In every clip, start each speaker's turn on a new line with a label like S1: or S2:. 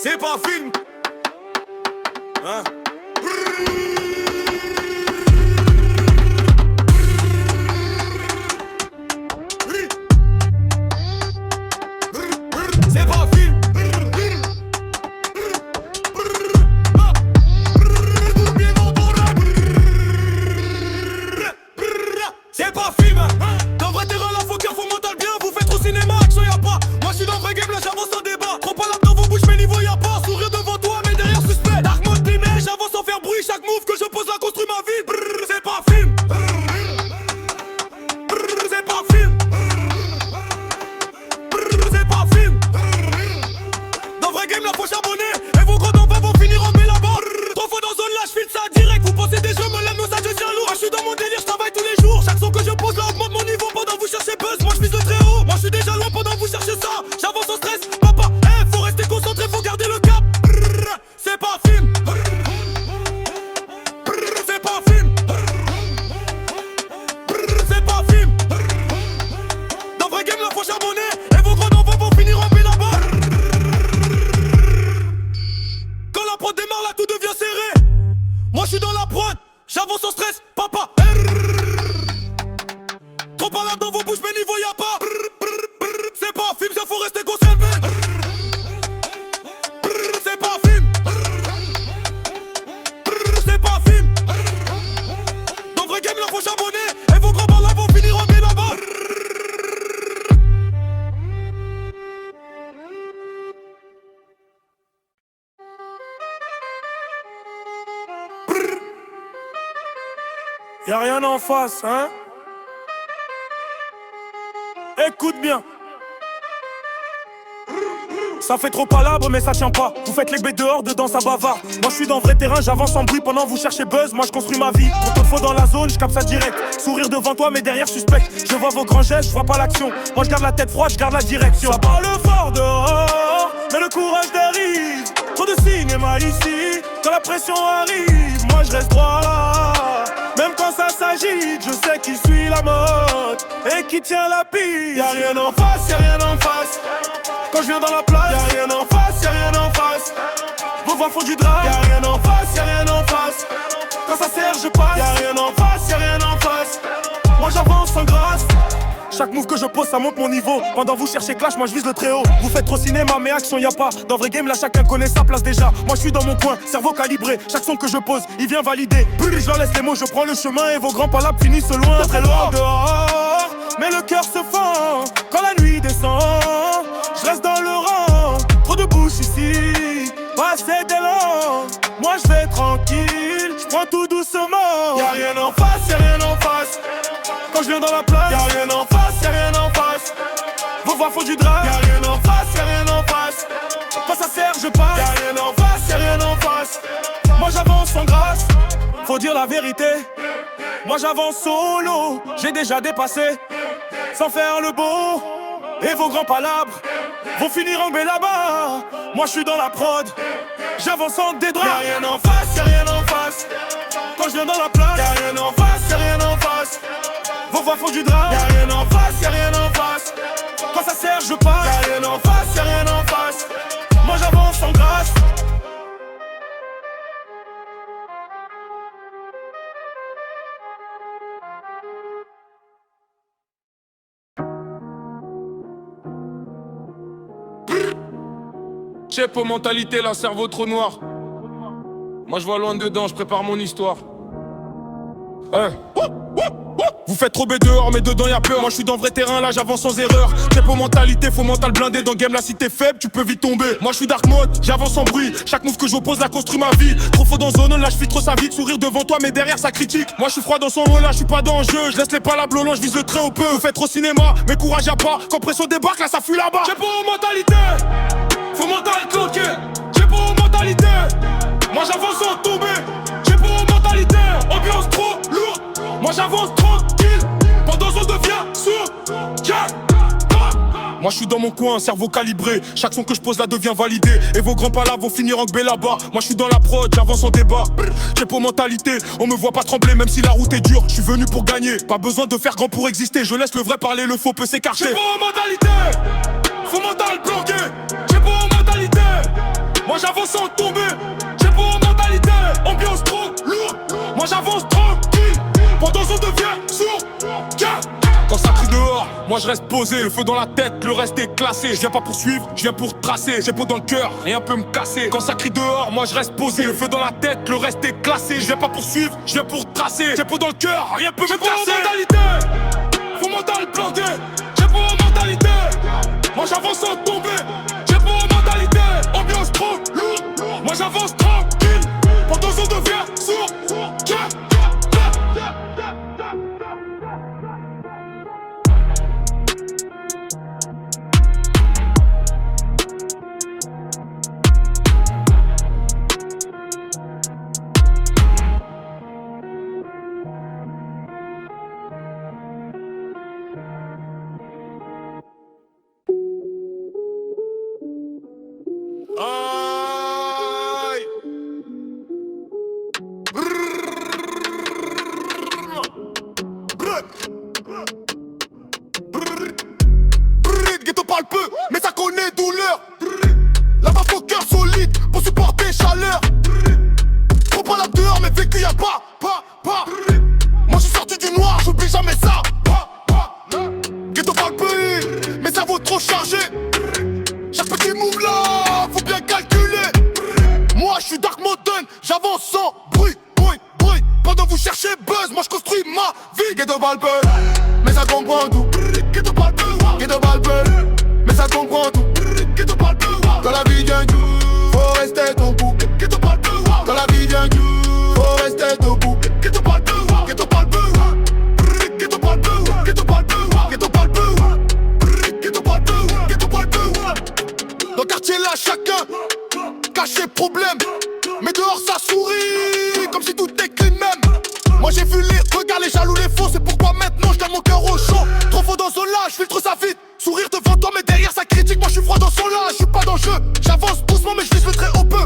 S1: C'est pas un film. Hein? C'est pas un film. C'est pas un film. Dans vrai terrain, la faut qu'il faut mental bien. Vous faites au cinéma, action y'a pas. Moi je suis dans le vrai game, là j'avance sans débat. Trop pas là dans vos bouches, mais niveau y'a pas. Sourire devant toi, mais derrière suspect. Dark mode primaire, j'avance sans faire bruit. Chaque move que je pose, la construit ma vie. Brrr, c'est pas un film. Brrr, c'est pas un film. Brrr, c'est pas un film. Dans le vrai game, là faut charbonner. Et vos gros d'enfants vont finir en paix là-bas. Trop faux dans zone, là j'file ça direct. Vous pensez des jeux, me lève, ça je tiens lourd. Moi je suis dans mon délire, je travaille tous les jours. Chaque son que je pose, là augmente mon niveau. Pendant vous cherchez buzz, moi je vise le très haut. Moi je suis déjà loin pendant vous cherchez ça. J'avance sans stress, papa, faut rester concentré, faut garder le cap. Brrr, c'est pas un film. Brrr, c'est pas un film. Brrr, c'est pas un film. Dans le vrai game, là faut charbonner. Et vos gros d'enfants vont finir en paix là-bas. Quand la prod démarre, là tout devient serré. Moi je suis dans la prod, j'avance sans stress, papa. Trop pas là dans vos bouches, mais niveau y'a pas. C'est pas un film, ça faut rester conservé. C'est pas un film. C'est pas un film. Dans le vrai game, là faut charbonner. Et vos grands balles là vont finir en paix là-bas. Y'a rien en face, hein? Écoute bien. Ça fait trop palabre mais ça tient pas. Vous faites les bêtes dehors, dedans ça bavarde. Moi je suis dans le vrai terrain, j'avance en bruit pendant vous cherchez buzz. Moi je construis ma vie. Quand on faut dans la zone, je capte ça direct. Sourire devant toi mais derrière suspect. Je vois vos grands gestes, je vois pas l'action. Moi je garde la tête froide, je garde la direction. Ça parle fort dehors, mais le courage dérive. Trop de cinéma ici, quand la pression arrive. Moi je reste droit là. Même quand ça s'agite, je sais qui suit la mode et qui tient la piste. Y'a rien en face, y'a rien en face. Quand je viens dans la place, y'a rien en face, y'a rien en face. Vos voix font du drame, y'a rien en face, y'a rien en face. Quand ça sert, je passe, y'a rien en face, y'a rien en face. Moi j'avance sans grâce. Chaque move que je pose, ça monte mon niveau. Pendant vous cherchez clash, moi je vise le très haut. Vous faites trop cinéma, mais action y'a pas. Dans vrai game, là chacun connaît sa place déjà. Moi je suis dans mon coin, cerveau calibré. Chaque son que je pose, il vient valider. Plus je leur laisse les mots, je prends le chemin. Et vos grands palabres finissent loin, très loin dehors. Mais le cœur se fend quand la nuit descend. Je reste dans le rang, trop de bouche ici. Pas assez d'élan, moi je vais tranquille. Je prends tout doucement. Y'a rien en face, y'a rien en face. Quand je viens dans la place, y'a rien en face, y'a rien en face. Vos voix font du drame, y'a rien en face, y'a rien en face. Quand ça sert, je passe, y'a rien en face, y'a rien en face. Moi j'avance sans grâce, faut dire la vérité. Moi j'avance solo, j'ai déjà dépassé. Sans faire le beau, et vos grands palabres vont finir en baie là-bas. Moi je suis dans la prod, j'avance en dédra. Y'a rien en face, y'a rien en face. Quand je viens dans la place, y'a rien en face, y'a rien en face. Vos voix font du drame, y'a rien en face, y'a rien en face. Quand ça sert, je passe, y'a rien en face, y'a rien en face. Moi j'avance sans grâce.
S2: Chepo mentalité, là, cerveau trop noir. Moi je vois loin dedans, je prépare mon histoire. Vous faites trop bête dehors mais dedans y'a peur. Moi je suis dans le vrai terrain là j'avance sans erreur. Chepo mentalité, faut mental blindé. Dans le game là si t'es faible tu peux vite tomber. Moi je suis dark mode, j'avance sans bruit. Chaque move que j'oppose la construit ma vie. Trop faux dans zone, là je filtre sa vie. Sourire devant toi mais derrière ça critique. Moi je suis froid dans son rôle là, je suis pas dans le jeu. Je laisse les palabres au long, je vise le très haut peu. Vous faites trop cinéma, mais courage y'a pas. Quand pression débarque là ça fuit là-bas. Chepo mentalité, faut mental cloquer. Chepo mentalité, moi j'avance sans tomber. Chepo mentalité, ambiance trop lourde. Moi j'avance tranquille, pendant on devient sourd. Moi je suis dans mon coin, cerveau calibré. Chaque son que je pose là devient validé. Et vos grands palabres vont finir en B là-bas. Moi je suis dans la prod, j'avance en débat. J'ai pour mentalité, on me voit pas trembler même si la route est dure. Je suis venu pour gagner, pas besoin de faire grand pour exister. Je laisse le vrai parler, le faux peut s'écarter. J'ai pour mentalité, faut mental bloqué. J'ai pour mentalité, moi j'avance sans tomber. J'ai pour mentalité, ambiance trop lourd. Moi j'avance tranquille, pendant qu'on devient sourd. Quand ça crie dehors, moi je reste posé. Le feu dans la tête, le reste est classé. Je viens pas poursuivre, je viens pour tracer. J'ai peau dans le cœur, rien peut me casser. Quand ça crie dehors, moi je reste posé. Le feu dans la tête, le reste est classé. Je viens pas poursuivre, je viens pour tracer. J'ai peau dans le cœur, rien peut me casser. Mentalité, faut mental planté. J'ai pour mentalité, moi j'avance sans tomber. J'ai pour mentalité, ambiance trop lourd. Moi j'avance tranquille, pendant qu'on devient sourd. Aïe. Ghetto parle peu, mais ça connaît douleur. Là-bas faut cœur solide pour supporter chaleur. Trop pas là dehors, mais vécu y'a pas. Moi j'suis sorti du noir, j'oublie jamais ça. Ghetto parle peu, mais ça vaut trop chargé. Chaque petit move là, faut bien calculer. Moi je suis Dark Mountain, j'avance sans bruit. Pendant vous cherchez buzz, moi je construis ma vie. Ghetto parle peu, mais ça comprend tout. Ghetto parle peu, mais ça comprend tout. Ghetto parle peu, dans la vie d'un coup, faut rester debout. Ghetto parle peu, dans la vie d'un coup, faut rester debout. Ghetto parle peu, ghetto parle peu, ghetto parle peu, ghetto parle peu, ghetto parle peu, ghetto parle peu, ghetto parle peu. Dans le quartier là, chacun cache ses problèmes, mais dehors ça sourit, comme si tout est clean même. Moi j'ai vu les regards, les jaloux, les faux, c'est pourquoi maintenant je garde mon cœur au chaud. Trop faux dans son là, je filtre ça vite. Sourire devant toi, mais derrière ça critique. Moi je suis froid dans son là, je suis pas dans le jeu. J'avance doucement, mais je vise le très haut peu.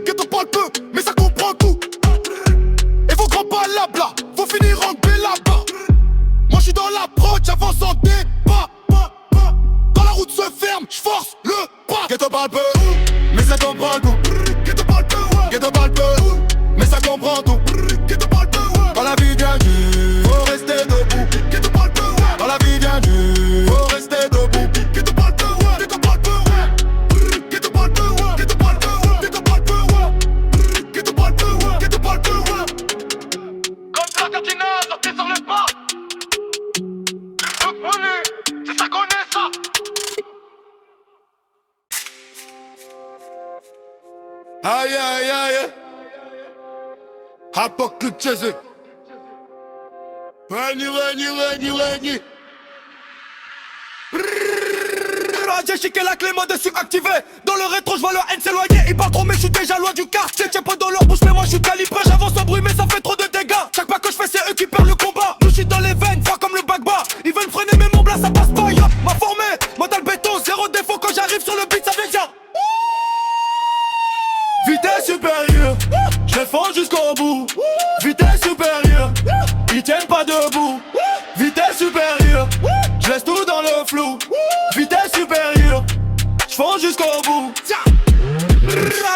S2: Ghetto parle peu, mais ça comprend tout. Et vos grands palabres, faut finir en B là-bas. Moi je suis dans la prod, j'avance en débat. Quand la route se ferme, je force le pas. Ghetto parle peu, mais ça comprend tout. Ghetto parle peu, mais ça comprend tout. Ghetto parle peu, dans la vie d'un dieu, faut rester debout. Ghetto parle peu, dans la vie d'un dieu, faut rester debout. Ghetto parle peu, ghetto parle peu, ghetto parle peu, ghetto parle peu, ghetto parle peu, ghetto parle peu, ghetto parle peu. Comme ça, Tartina, sortez sur le pas. C'est ça qu'on est ça. Aïe aïe aïe. Apocalypse. Rani. J'ai chiqué la clé, mode dessus activé. Dans le rétro, je vois leur haine s'éloigner. Ils parlent trop, mais je suis déjà loin du quartier. Tiens pas dans leur bouche, mais moi je suis calibré. J'avance sans bruit, mais ça fait trop de dégâts. Chaque pas que je fais, c'est eux qui perdent le combat. Nous, je suis dans les veines, froid comme le bagba. Ils veulent freiner, mais mon blas, ça passe pas. Yop, m'a formé, mental béton, zéro défaut. Quand j'arrive sur le beat, ça fait bien. Vitesse supérieure, je les fonds jusqu'au bout. Vitesse supérieure, ils tiennent pas debout. Vitesse supérieure, je laisse tout dans le flou. Vitesse supérieure, je fonds jusqu'au bout.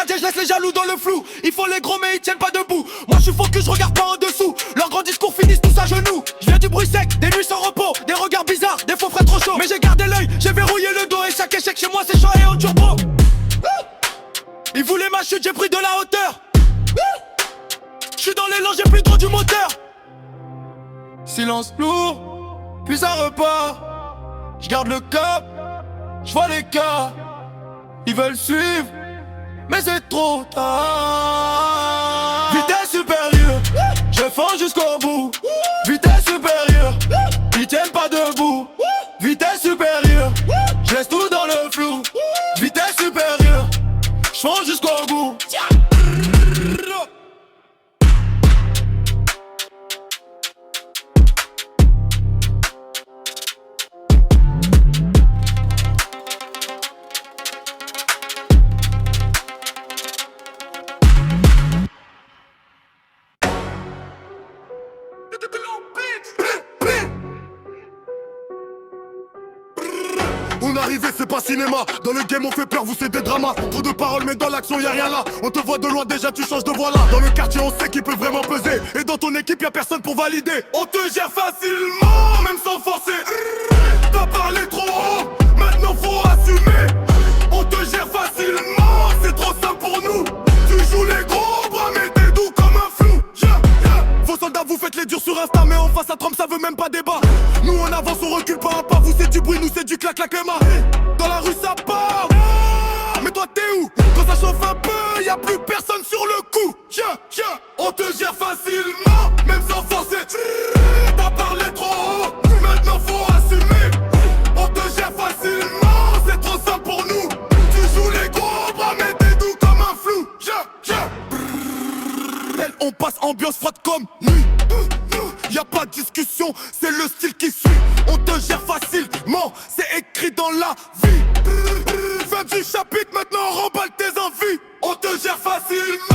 S2: Je laisse les jaloux dans le flou. Ils font les gros mais ils tiennent pas debout. Moi je suis focus, je regarde pas en dessous. Leurs grands discours finissent tous à genoux. Je viens du bruit sec, des nuits sans repos. Des regards bizarres, des faux frais trop chauds. Mais j'ai gardé l'œil, j'ai verrouillé le dos. Et chaque échec chez moi c'est chaud et au turbo. Ils voulaient ma chute, j'ai pris de la hauteur. Je suis dans l'élan, j'ai plus trop du moteur. Silence lourd, puis ça repart. Je garde le cap, je vois les cas. Ils veulent suivre, mais c'est trop tard. Vitesse supérieure, je fonce jusqu'au bout. Vitesse supérieure, ils tiennent pas debout. Vitesse supérieure, je laisse tout dans le flou. Vitesse supérieure, je fonce jusqu'au bout.
S3: Mon arrivée c'est pas cinéma. Dans le game on fait peur, vous c'est des dramas. Trop de paroles mais dans l'action y'a rien là. On te voit de loin déjà tu changes de voix là. Dans le quartier on sait qui peut vraiment peser. Et dans ton équipe y'a personne pour valider. On te gère facilement, même sans forcer. T'as parlé trop haut, maintenant faut assumer. On te gère facilement, c'est trop simple pour nous. Tu joues les gros bras mais t'es doux comme un flou. Vos soldats vous faites les durs sur Insta, mais en face à Trump ça veut même pas débat. Nous on avance, on recule pas à pas. Vous c'est du bruit, nous c'est du clac clac les mains. Dans la rue ça part. Mais toi t'es où? Quand ça chauffe un peu, y'a plus personne sur le coup. On te gère facilement, même sans forcer. T'as parlé trop haut, maintenant faut assumer. On te gère facilement, c'est trop simple pour nous. Tu joues les gros bras mais t'es doux comme un flou. Elle, on passe ambiance froide comme nuit. Y'a pas de discussion, c'est le style qui suit. On te gère facilement, c'est écrit dans la vie. Fin du chapitre, maintenant on remballe tes envies. On te gère facilement.